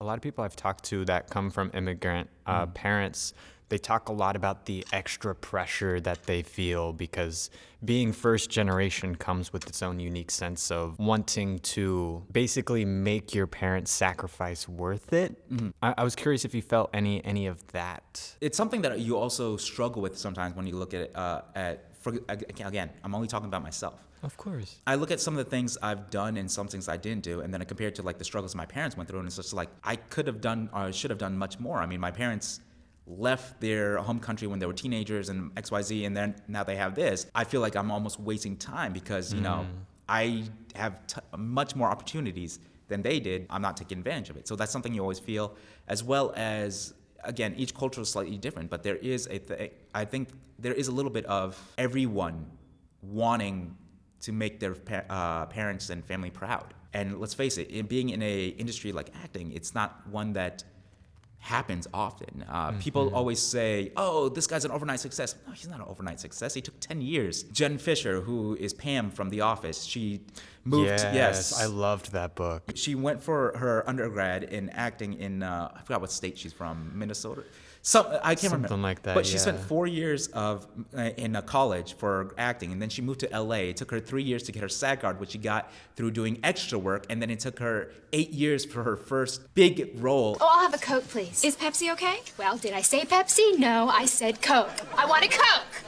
lot of people I've talked to that come from immigrant parents, they talk a lot about the extra pressure that they feel because being first generation comes with its own unique sense of wanting to basically make your parents' sacrifice worth it. Mm-hmm. I was curious if you felt any of that. It's something that you also struggle with sometimes when you look at it. Again, I'm only talking about myself. Of course. I look at some of the things I've done and some things I didn't do, and then I compare it to like the struggles my parents went through, and it's just like I could have done or should have done much more. I mean, my parents left their home country when they were teenagers and XYZ, and then now they have this. I feel like I'm almost wasting time because, you know, I have much more opportunities than they did. I'm not taking advantage of it. So that's something you always feel, as well as, again, each culture is slightly different, but there is I think there is a little bit of everyone wanting to make their parents and family proud. And let's face it, being in a industry like acting, it's not one that happens often. People always say, oh, this guy's an overnight success. No, he's not an overnight success. He took 10 years. Jen Fischer, who is Pam from The Office, she moved. Yes, I loved that book. She went for her undergrad in acting in, I forgot what state she's from, Minnesota? I can't remember. Something like that, But she spent 4 years in a college for acting, and then she moved to LA. It took her 3 years to get her SAG card, which she got through doing extra work, and then it took her 8 years for her first big role. Oh, I'll have a Coke, please. Is Pepsi okay? Well, did I say Pepsi? No, I said Coke. I want a Coke!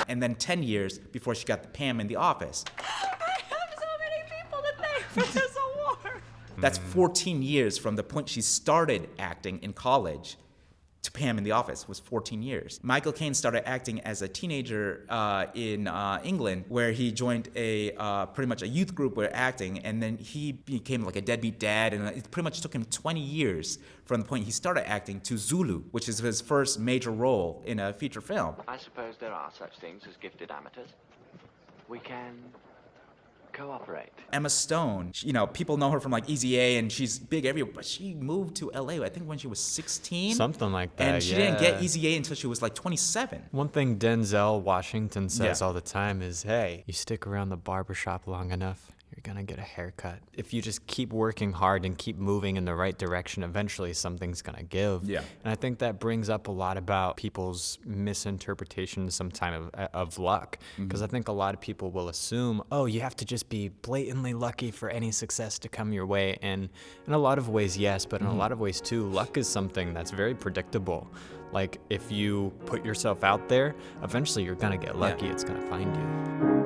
And then 10 years before she got the Pam in The Office. I have so many people to thank for this award. That's 14 years from the point she started acting in college to Pam in The Office was 14 years. Michael Caine started acting as a teenager in England, where he joined a pretty much a youth group where acting, and then he became like a deadbeat dad, and it pretty much took him 20 years from the point he started acting to Zulu, which is his first major role in a feature film. I suppose there are such things as gifted amateurs. We can cooperate. Emma Stone, you know, people know her from like Easy A, and she's big everywhere, but she moved to LA, I think when she was 16. Something like that, and she didn't get Easy A until she was like 27. One thing Denzel Washington says all the time is, hey, you stick around the barbershop long enough, you're gonna get a haircut. If you just keep working hard and keep moving in the right direction, eventually something's gonna give. Yeah. And I think that brings up a lot about people's misinterpretation sometimes of luck. Because I think a lot of people will assume, oh, you have to just be blatantly lucky for any success to come your way. And in a lot of ways, yes, but in a lot of ways too, luck is something that's very predictable. Like if you put yourself out there, eventually you're gonna get lucky, it's gonna find you.